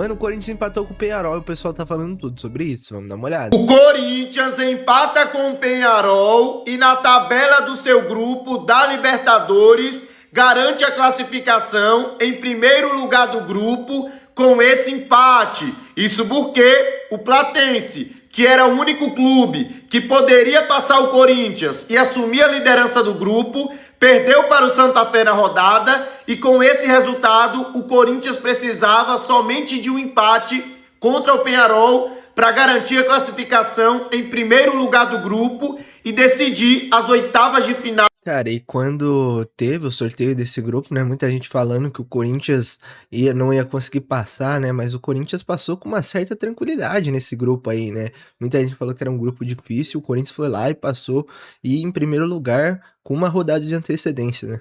Mano, o Corinthians empatou com o Peñarol e o pessoal tá falando tudo sobre isso. Vamos dar uma olhada. O Corinthians empata com o Peñarol e na tabela do seu grupo da Libertadores garante a classificação em primeiro lugar do grupo com esse empate. Isso porque o Platense, que era o único clube que poderia passar o Corinthians e assumir a liderança do grupo, perdeu para o Santa Fé na rodada e com esse resultado o Corinthians precisava somente de um empate contra o Peñarol para garantir a classificação em primeiro lugar do grupo e decidir as oitavas de final. Cara, e quando teve o sorteio desse grupo, né, muita gente falando que o Corinthians não ia conseguir passar, né, mas o Corinthians passou com uma certa tranquilidade nesse grupo aí, né, muita gente falou que era um grupo difícil, o Corinthians foi lá e passou, e em primeiro lugar, com uma rodada de antecedência, né.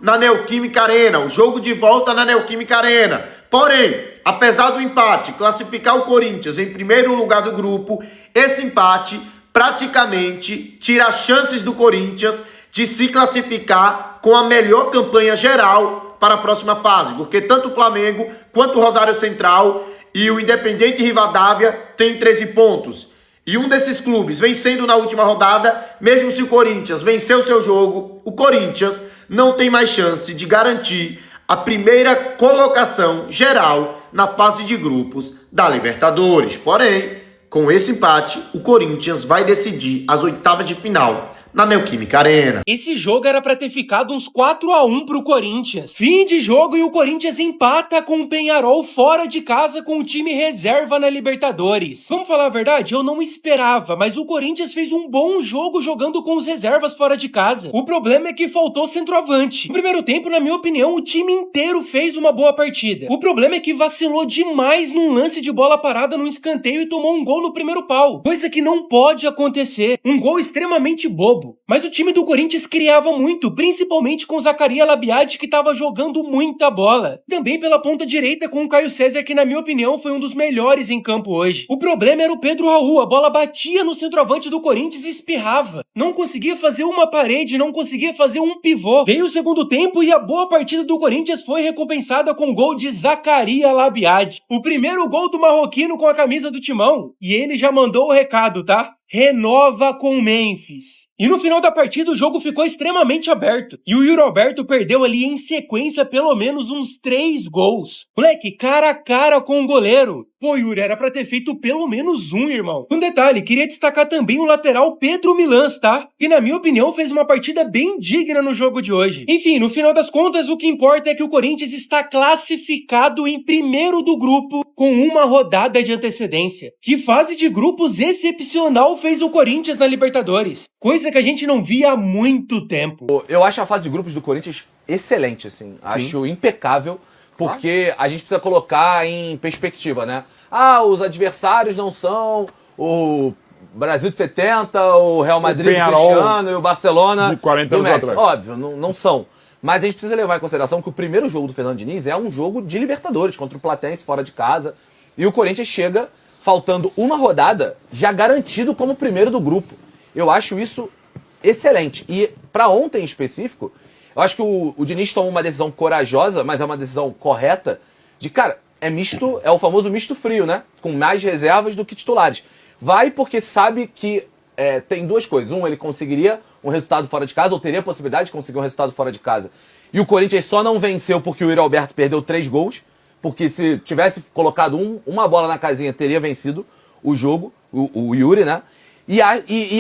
Na Neoquímica Arena, o jogo de volta na Neoquímica Arena. Porém, apesar do empate classificar o Corinthians em primeiro lugar do grupo, esse empate praticamente tira as chances do Corinthians de se classificar com a melhor campanha geral para a próxima fase, porque tanto o Flamengo quanto o Rosário Central e o Independente Rivadavia têm 13 pontos. E um desses clubes vencendo na última rodada, mesmo se o Corinthians vencer o seu jogo, o Corinthians não tem mais chance de garantir a primeira colocação geral na fase de grupos da Libertadores. Porém, com esse empate, o Corinthians vai decidir as oitavas de final na Neoquímica Arena. Esse jogo era pra ter ficado uns 4-1 pro Corinthians. Fim de jogo e o Corinthians empata com o Peñarol fora de casa com o time reserva na Libertadores. Vamos falar a verdade? Eu não esperava, mas o Corinthians fez um bom jogo jogando com os reservas fora de casa. O problema é que faltou centroavante. No primeiro tempo, na minha opinião, o time inteiro fez uma boa partida. O problema é que vacilou demais num lance de bola parada no escanteio e tomou um gol no primeiro pau. Coisa que não pode acontecer. Um gol extremamente bobo. Mas o time do Corinthians criava muito, principalmente com o Zacarias Labiade, que estava jogando muita bola. Também pela ponta direita com o Caio César, que na minha opinião foi um dos melhores em campo hoje. O problema era o Pedro Raul, a bola batia no centroavante do Corinthians e espirrava. Não conseguia fazer uma parede, não conseguia fazer um pivô. Veio o segundo tempo e a boa partida do Corinthians foi recompensada com o gol de Zacarias Labiade. O primeiro gol do marroquino com a camisa do Timão. E ele já mandou o recado, tá? Renova com o Memphis. E no final da partida o jogo ficou extremamente aberto. E o Yuri Alberto perdeu ali em sequência pelo menos uns 3 gols. Moleque, cara a cara com o goleiro. Pô, Yuri, era pra ter feito pelo menos um, irmão. Um detalhe, queria destacar também o lateral Pedro Milans, tá? Que na minha opinião fez uma partida bem digna no jogo de hoje. Enfim, no final das contas, o que importa é que o Corinthians está classificado em primeiro do grupo com uma rodada de antecedência. Que fase de grupos excepcional fez o Corinthians na Libertadores. Coisa que a gente não via há muito tempo. Eu acho a fase de grupos do Corinthians excelente, assim. Acho impecável. Porque a gente precisa colocar em perspectiva, né? Ah, os adversários não são o Brasil de 70, o Real Madrid do Cristiano e o Barcelona de 40 do anos Messi. atrás. Óbvio, não são. Mas a gente precisa levar em consideração que o primeiro jogo do Fernando Diniz é um jogo de Libertadores, contra o Platense, fora de casa. E o Corinthians chega, faltando uma rodada, já garantido como primeiro do grupo. Eu acho isso excelente. E para ontem em específico, eu acho que o Diniz tomou uma decisão corajosa, mas é uma decisão correta, de, cara, é o famoso misto frio, né? Com mais reservas do que titulares. Vai porque sabe que tem duas coisas. Um, ele conseguiria um resultado fora de casa, ou teria a possibilidade de conseguir um resultado fora de casa. E o Corinthians só não venceu porque o Yuri Alberto perdeu 3 gols, porque se tivesse colocado uma bola na casinha, teria vencido o jogo, o Yuri, né? E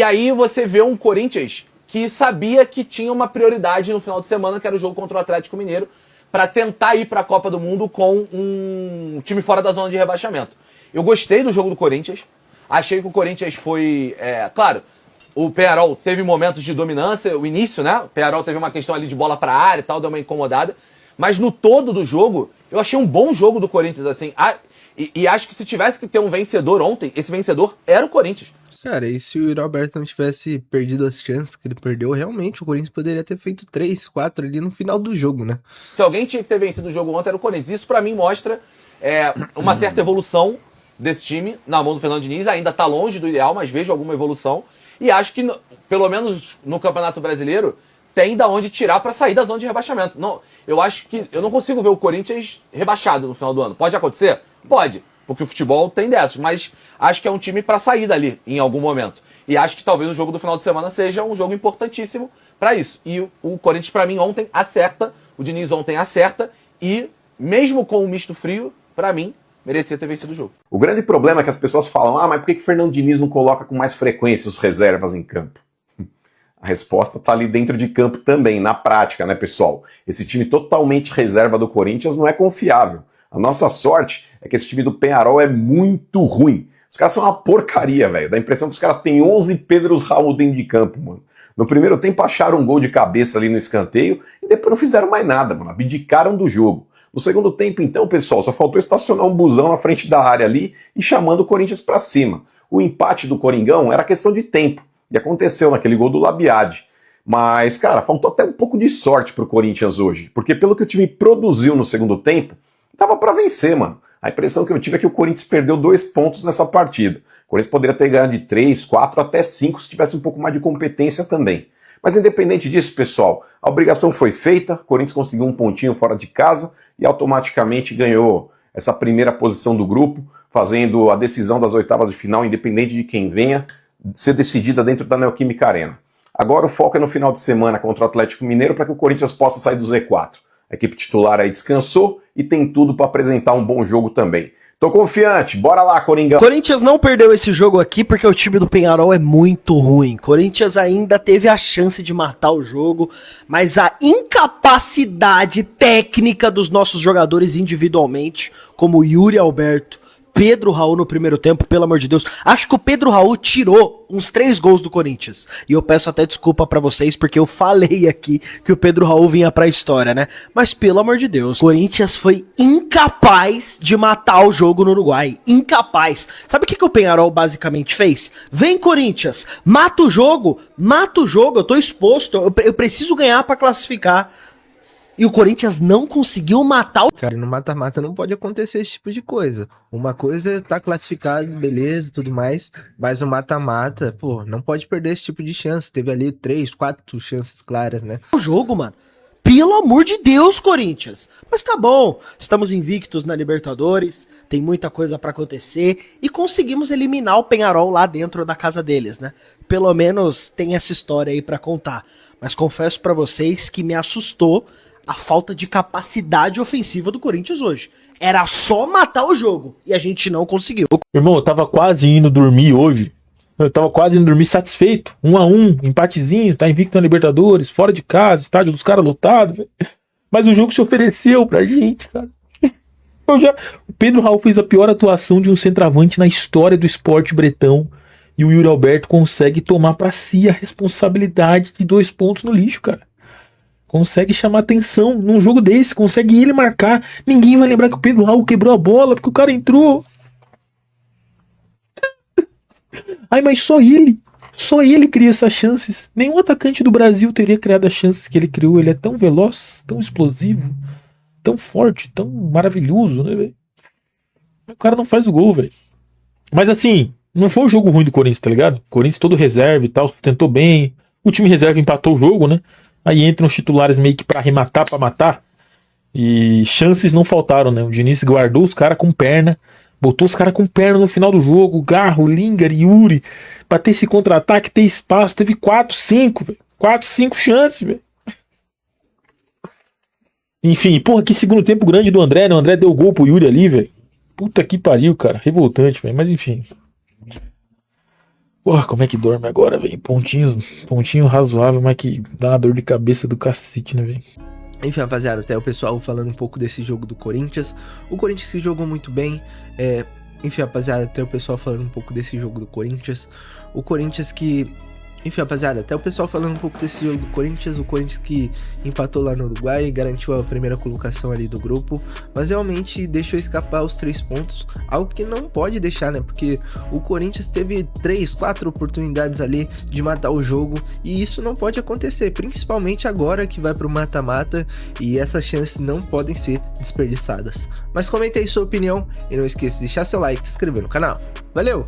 aí você vê um Corinthians que sabia que tinha uma prioridade no final de semana, que era o jogo contra o Atlético Mineiro, para tentar ir para a Copa do Mundo com um time fora da zona de rebaixamento. Eu gostei do jogo do Corinthians, achei que o Corinthians foi... claro, o Peñarol teve momentos de dominância, o início, né? O Peñarol teve uma questão ali de bola para a área e tal, deu uma incomodada, mas no todo do jogo, eu achei um bom jogo do Corinthians, assim, e acho que se tivesse que ter um vencedor ontem, esse vencedor era o Corinthians. Cara, e se o Yuri Alberto não tivesse perdido as chances que ele perdeu, realmente o Corinthians poderia ter feito 3, 4 ali no final do jogo, né? Se alguém tinha que ter vencido o jogo ontem era o Corinthians. Isso pra mim mostra uma certa evolução desse time na mão do Fernando Diniz. Ainda tá longe do ideal, mas vejo alguma evolução. E acho que, pelo menos no Campeonato Brasileiro, tem da onde tirar pra sair da zona de rebaixamento. Não, eu acho que eu não consigo ver o Corinthians rebaixado no final do ano. Pode acontecer? Pode, porque o futebol tem dessas, mas acho que é um time para sair dali em algum momento. E acho que talvez o jogo do final de semana seja um jogo importantíssimo para isso. E o Corinthians, para mim, ontem acerta, o Diniz ontem acerta, e mesmo com o misto frio, para mim, merecia ter vencido o jogo. O grande problema é que as pessoas falam, mas por que o Fernando Diniz não coloca com mais frequência os reservas em campo? A resposta está ali dentro de campo também, na prática, né, pessoal? Esse time totalmente reserva do Corinthians não é confiável. A nossa sorte é que esse time do Peñarol é muito ruim. Os caras são uma porcaria, velho. Dá a impressão que os caras têm 11 Pedros Raul dentro de campo, mano. No primeiro tempo acharam um gol de cabeça ali no escanteio e depois não fizeram mais nada, mano. Abdicaram do jogo. No segundo tempo, então, pessoal, só faltou estacionar um busão na frente da área ali e chamando o Corinthians pra cima. O empate do Coringão era questão de tempo. E aconteceu naquele gol do Labiade. Mas, cara, faltou até um pouco de sorte pro Corinthians hoje. Porque pelo que o time produziu no segundo tempo, tava pra vencer, mano. A impressão que eu tive é que o Corinthians perdeu 2 pontos nessa partida. O Corinthians poderia ter ganhado de 3, 4, até 5 se tivesse um pouco mais de competência também. Mas independente disso, pessoal, a obrigação foi feita, o Corinthians conseguiu um pontinho fora de casa e automaticamente ganhou essa primeira posição do grupo, fazendo a decisão das oitavas de final, independente de quem venha, ser decidida dentro da Neoquímica Arena. Agora o foco é no final de semana contra o Atlético Mineiro para que o Corinthians possa sair do Z4. A equipe titular aí descansou e tem tudo para apresentar um bom jogo também. Tô confiante, bora lá, Coringão. Corinthians não perdeu esse jogo aqui porque o time do Peñarol é muito ruim. Corinthians ainda teve a chance de matar o jogo, mas a incapacidade técnica dos nossos jogadores individualmente, como Yuri Alberto, Pedro Raul no primeiro tempo, pelo amor de Deus. Acho que o Pedro Raul tirou uns 3 gols do Corinthians. E eu peço até desculpa pra vocês, porque eu falei aqui que o Pedro Raul vinha pra história, né? Mas pelo amor de Deus, o Corinthians foi incapaz de matar o jogo no Uruguai. Incapaz. Sabe o que o Peñarol basicamente fez? Vem, Corinthians, mata o jogo, eu tô exposto, eu preciso ganhar pra classificar. E o Corinthians não conseguiu matar o... Cara, no mata-mata não pode acontecer esse tipo de coisa. Uma coisa é tá classificado, beleza e tudo mais, mas o mata-mata, pô, não pode perder esse tipo de chance. Teve ali 3, 4 chances claras, né? O jogo, mano. Pelo amor de Deus, Corinthians. Mas tá bom, estamos invictos na Libertadores, tem muita coisa pra acontecer e conseguimos eliminar o Peñarol lá dentro da casa deles, né? Pelo menos tem essa história aí pra contar. Mas confesso pra vocês que me assustou a falta de capacidade ofensiva do Corinthians hoje. Era só matar o jogo e a gente não conseguiu. Irmão, eu tava quase indo dormir hoje. Eu tava quase indo dormir satisfeito. 1-1, empatezinho, tá invicto na Libertadores, fora de casa, estádio dos caras lotado, véio. Mas o jogo se ofereceu pra gente, cara. O Pedro Raul fez a pior atuação de um centroavante na história do esporte bretão. E o Yuri Alberto consegue tomar pra si a responsabilidade de 2 pontos no lixo, cara. Consegue chamar atenção num jogo desse, consegue ele marcar. Ninguém vai lembrar que o Pedro Raul quebrou a bola porque o cara entrou. Ai, mas só ele cria essas chances. Nenhum atacante do Brasil teria criado as chances que ele criou. Ele é tão veloz, tão explosivo, tão forte, tão maravilhoso, né, velho? O cara não faz o gol, velho. Mas assim, não foi um jogo ruim do Corinthians, tá ligado? O Corinthians todo reserva e tal, sustentou bem. O time reserva empatou o jogo, né? Aí entram os titulares meio que pra arrematar, pra matar. E chances não faltaram, né? O Diniz guardou os caras com perna. Botou os caras com perna no final do jogo. Garro, Lingard, Yuri. Pra ter esse contra-ataque, ter espaço. Teve 4, 5, velho. 4, 5 chances, velho. Enfim, porra, que segundo tempo grande do André, né? O André deu gol pro Yuri ali, velho. Puta que pariu, cara. Revoltante, velho. Mas enfim. Porra, como é que dorme agora, velho? Pontinho razoável, mas que dá uma dor de cabeça do cacete, né, velho? Enfim, rapaziada, até o pessoal falando um pouco desse jogo do Corinthians. O Corinthians que jogou muito bem. Enfim, rapaziada, até o pessoal falando um pouco desse jogo do Corinthians. O Corinthians que... Enfim, rapaziada, até o pessoal falando um pouco desse jogo do Corinthians. O Corinthians que empatou lá no Uruguai e garantiu a primeira colocação ali do grupo. Mas realmente deixou escapar os 3 pontos. Algo que não pode deixar, né? Porque o Corinthians teve 3, 4 oportunidades ali de matar o jogo. E isso não pode acontecer, principalmente agora que vai pro mata-mata. E essas chances não podem ser desperdiçadas. Mas comente aí sua opinião e não esqueça de deixar seu like e se inscrever no canal. Valeu!